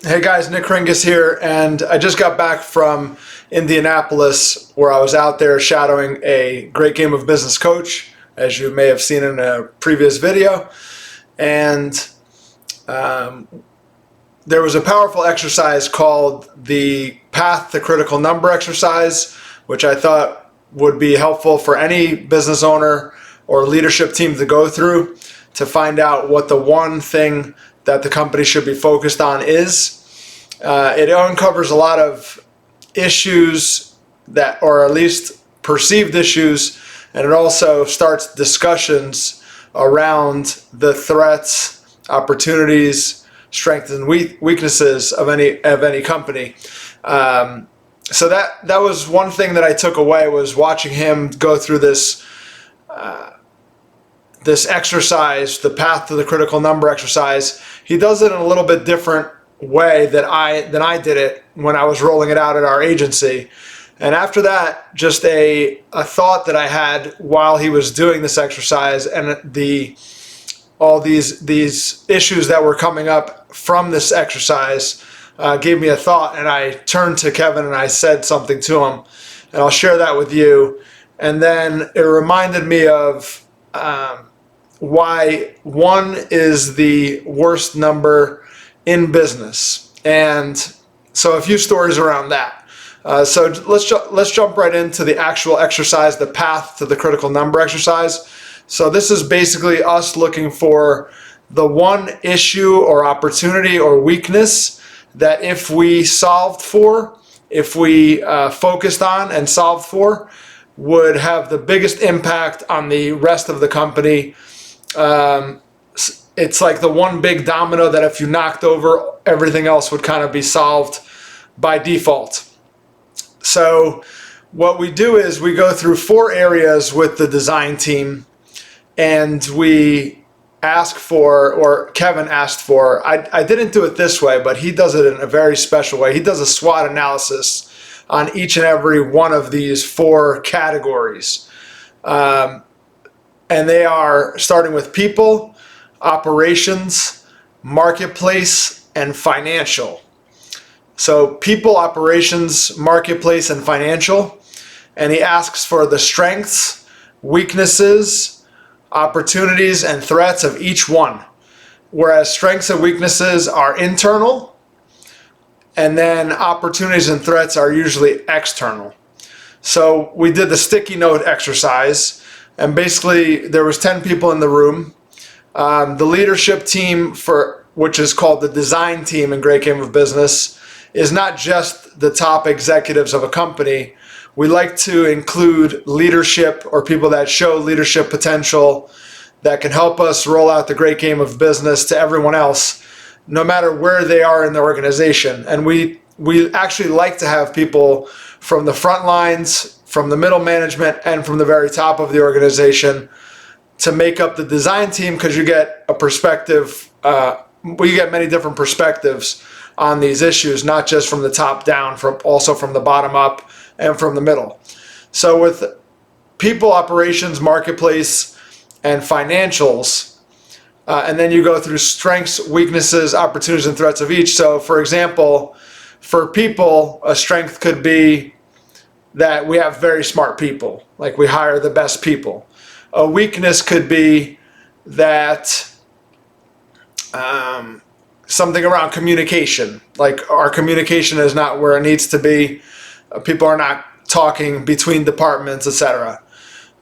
Hey guys, Nick Ringus here, and I just got back from Indianapolis where I was out there shadowing a great game of business coach, as you may have seen in a previous video. And there was a powerful exercise called the Path to Critical Number exercise, which I thought would be helpful for any business owner or leadership team to go through to find out what the one thing that the company should be focused on is. It uncovers a lot of issues that, or at least perceived issues, and it also starts discussions around the threats, opportunities, strengths, and weaknesses of any company. So that was one thing that I took away, was watching him go through this exercise, the Path to the Critical Number exercise. He does it in a little bit different way than I did it when I was rolling it out at our agency. And after that, just a thought that I had while he was doing this exercise, and all these issues that were coming up from this exercise gave me a thought, and I turned to Kevin and I said something to him, and I'll share that with you. And then it reminded me of why one is the worst number in business, and so a few stories around that. So let's jump right into the actual exercise, the Path to the Critical Number exercise. So this is basically us looking for the one issue or opportunity or weakness that if we focused on and solved for, would have the biggest impact on the rest of the company. It's like the one big domino that if you knocked over, everything else would kind of be solved by default. So what we do is we go through 4 areas with the design team, and we ask for, or Kevin asked for, I didn't do it this way, but he does it in a very special way. He does a SWOT analysis on each and every one of these 4 categories. And they are starting with people, operations, marketplace, and financial. So people, operations, marketplace, and financial. And he asks for the strengths, weaknesses, opportunities, and threats of each one. Whereas strengths and weaknesses are internal, and then opportunities and threats are usually external. So we did the sticky note exercise, and basically there was 10 people in the room. The leadership team, which is called the design team in Great Game of Business, is not just the top executives of a company. We like to include leadership, or people that show leadership potential that can help us roll out the Great Game of Business to everyone else, no matter where they are in the organization. And we actually like to have people from the front lines, from the middle management, and from the very top of the organization to make up the design team, because you get a perspective, you get many different perspectives on these issues, not just from the top down, also from the bottom up and from the middle. So with people, operations, marketplace, and financials, and then you go through strengths, weaknesses, opportunities, and threats of each. So for example, for people, a strength could be that we have very smart people, like we hire the best people. A weakness could be that something around communication, like our communication is not where it needs to be. People are not talking between departments, etc.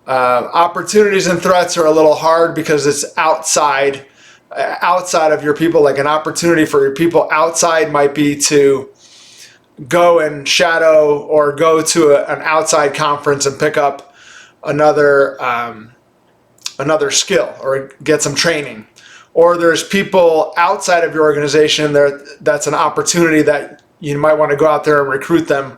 Opportunities and threats are a little hard because it's outside of your people. Like an opportunity for your people outside might be to go and shadow or go to an outside conference and pick up another skill or get some training. Or there's people outside of your organization that's an opportunity that you might want to go out there and recruit them.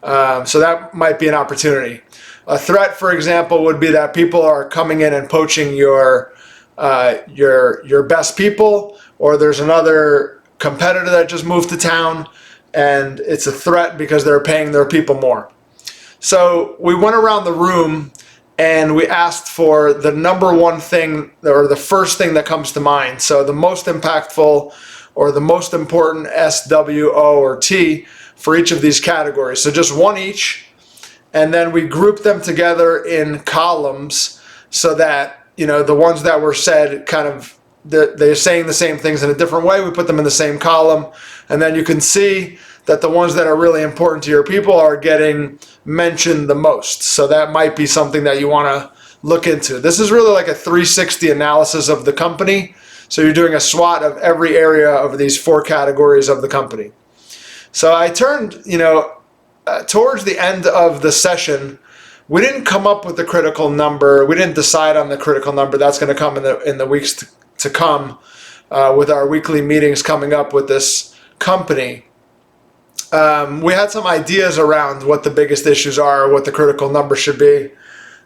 So that might be an opportunity. A threat, for example, would be that people are coming in and poaching your best people, or there's another competitor that just moved to town, and it's a threat because they're paying their people more. So we went around the room and we asked for the number one thing, or the first thing that comes to mind. So the most impactful, or the most important S, W, O, or T for each of these categories. So just one each, and then we group them together in columns so that, the ones that were said kind of, they're saying the same things in a different way. We put them in the same column, and then you can see that the ones that are really important to your people are getting mentioned the most. So that might be something that you want to look into. This is really like a 360 analysis of the company. So you're doing a SWOT of every area of these 4 categories of the company. So I turned, towards the end of the session, we didn't come up with the critical number. We didn't decide on the critical number. That's going to come in the weeks to come with our weekly meetings coming up with this company. We had some ideas around what the biggest issues are, what the critical number should be.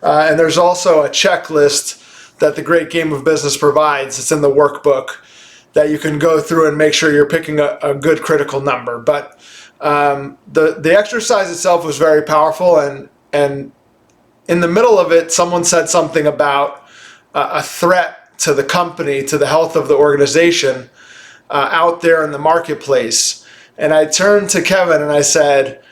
And there's also a checklist that the Great Game of Business provides. It's in the workbook that you can go through and make sure you're picking a good critical number. But the exercise itself was very powerful, and in the middle of it, someone said something about a threat to the company, to the health of the organization out there in the marketplace. And I turned to Kevin and I said,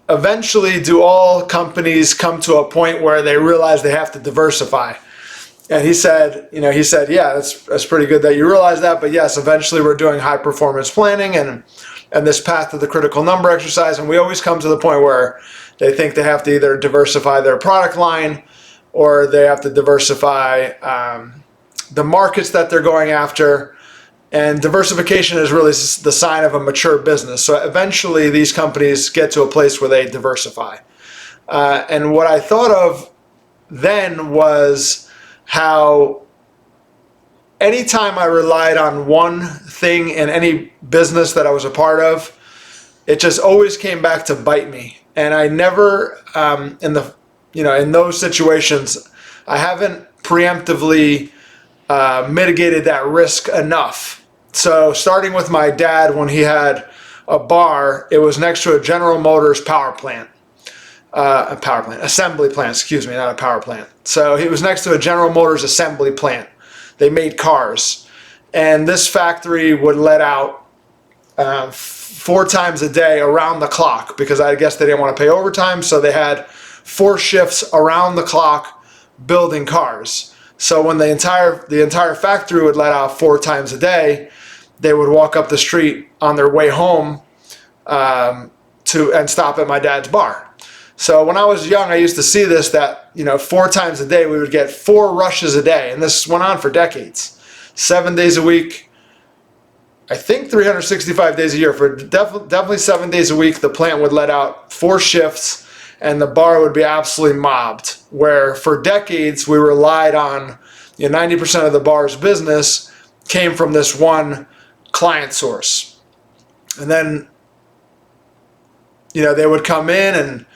eventually, do all companies come to a point where they realize they have to diversify? And he said, yeah, that's pretty good that you realize that. But yes, eventually we're doing high performance planning and this path to the critical number exercise. And we always come to the point where they think they have to either diversify their product line or they have to diversify the markets that they're going after. And diversification is really the sign of a mature business. So eventually these companies get to a place where they diversify. And what I thought of then was how anytime I relied on one thing in any business that I was a part of, it just always came back to bite me. And I never, in those situations, I haven't preemptively mitigated that risk enough. So starting with my dad, when he had a bar, it was next to a General Motors assembly plant, not a power plant. So he was next to a General Motors assembly plant. They made cars. And this factory would let out 4 times a day around the clock, because I guess they didn't want to pay overtime. So they had 4 shifts around the clock building cars. So when the entire factory would let out 4 times a day, they would walk up the street on their way home and stop at my dad's bar. So when I was young, I used to see this, that 4 times a day we would get 4 rushes a day, and this went on for decades, 7 days a week. I think 365 days a year. For definitely 7 days a week, the plant would let out 4 shifts, and the bar would be absolutely mobbed. Where for decades we relied on 90% of the bar's business came from this one client source. And then they would come in and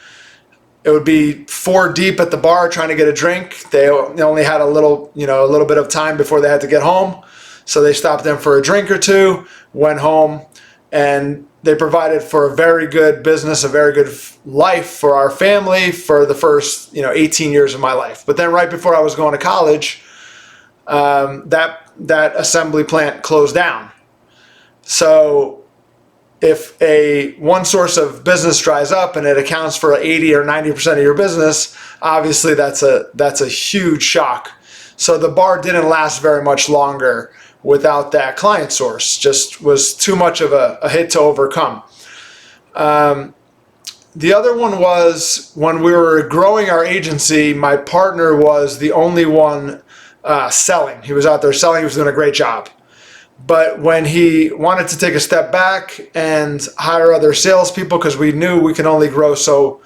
it would be 4 deep at the bar trying to get a drink. They only had a little bit of time before they had to get home. So they stopped in for a drink or 2, went home, and they provided for a very good business, a very good life for our family for the first 18 years of my life. But then right before I was going to college, that assembly plant closed down. So if one source of business dries up and it accounts for 80 or 90% of your business, obviously that's a huge shock. So the bar didn't last very much longer without that client source. Just was too much of a hit to overcome. The other one was when we were growing our agency, my partner was the only one selling. He was out there selling. He was doing a great job. But when he wanted to take a step back and hire other salespeople, because we knew we can only grow so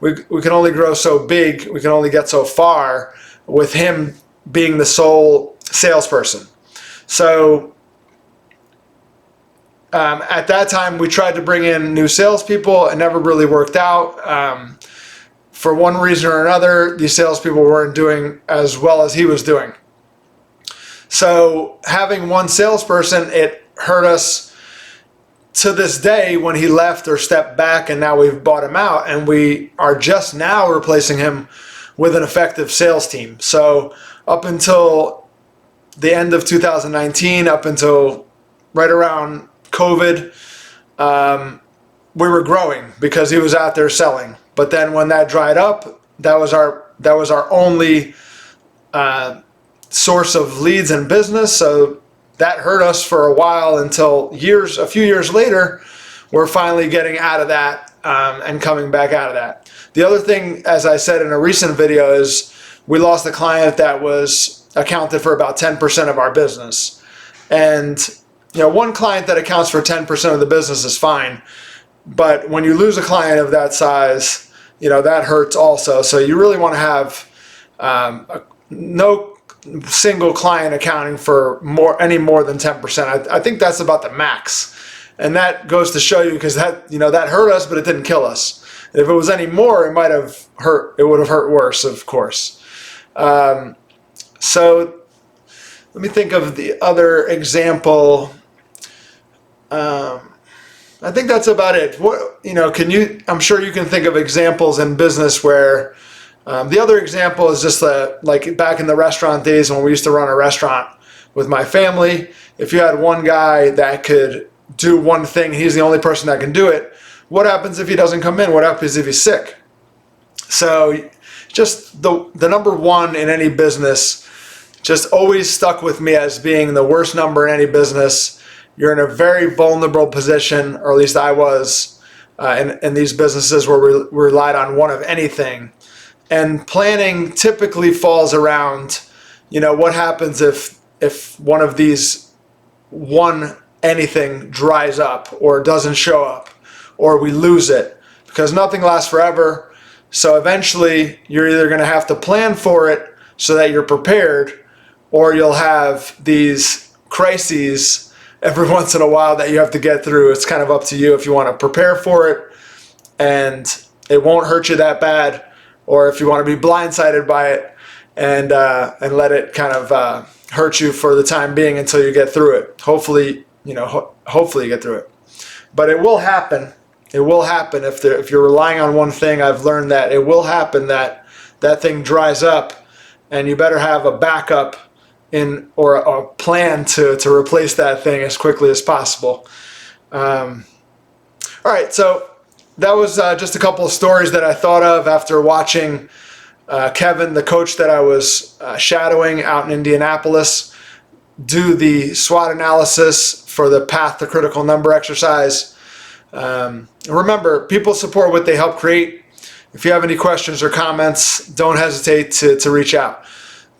big, we can only get so far with him being the sole salesperson. So at that time, we tried to bring in new salespeople. It never really worked out. For one reason or another, these salespeople weren't doing as well as he was doing. So having one salesperson, it hurt us to this day when he left or stepped back, and now we've bought him out, and we are just now replacing him with an effective sales team. So up until the end of 2019, up until right around COVID, we were growing because he was out there selling. But then when that dried up, that was our only source of leads and business. So that hurt us for a while until a few years later, we're finally getting out of that and coming back out of that. The other thing, as I said in a recent video, is we lost a client that was accounted for about 10% of our business. And one client that accounts for 10% of the business is fine. But when you lose a client of that size, that hurts also. So you really want to have no single client accounting for any more than 10%. I think that's about the max. And that goes to show you, because that hurt us, but it didn't kill us. If it was any more, it would have hurt worse, of course. So let me think of the other example. I think that's about it. I'm sure you can think of examples in business where the other example is just like back in the restaurant days when we used to run a restaurant with my family. If you had one guy that could do one thing, he's the only person that can do it. What happens if he doesn't come in? What happens if he's sick? So just the number one in any business just always stuck with me as being the worst number in any business. You're in a very vulnerable position, or at least I was in these businesses where we relied on one of anything. And planning typically falls around, what happens if one of these anything dries up or doesn't show up, or we lose it, because nothing lasts forever. So eventually you're either going to have to plan for it so that you're prepared, or you'll have these crises every once in a while that you have to get through. It's kind of up to you if you want to prepare for it and it won't hurt you that bad, or if you want to be blindsided by it and let it kind of hurt you for the time being until you get through it. Hopefully you get through it. But it will happen. It will happen if you're relying on one thing. I've learned that it will happen that thing dries up, and you better have a backup or a plan to replace that thing as quickly as possible. All right, so that was just a couple of stories that I thought of after watching Kevin, the coach that I was shadowing out in Indianapolis, do the SWOT analysis for the Path to Critical Number exercise. Remember, people support what they help create. If you have any questions or comments, don't hesitate to reach out.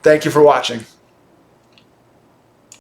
Thank you for watching.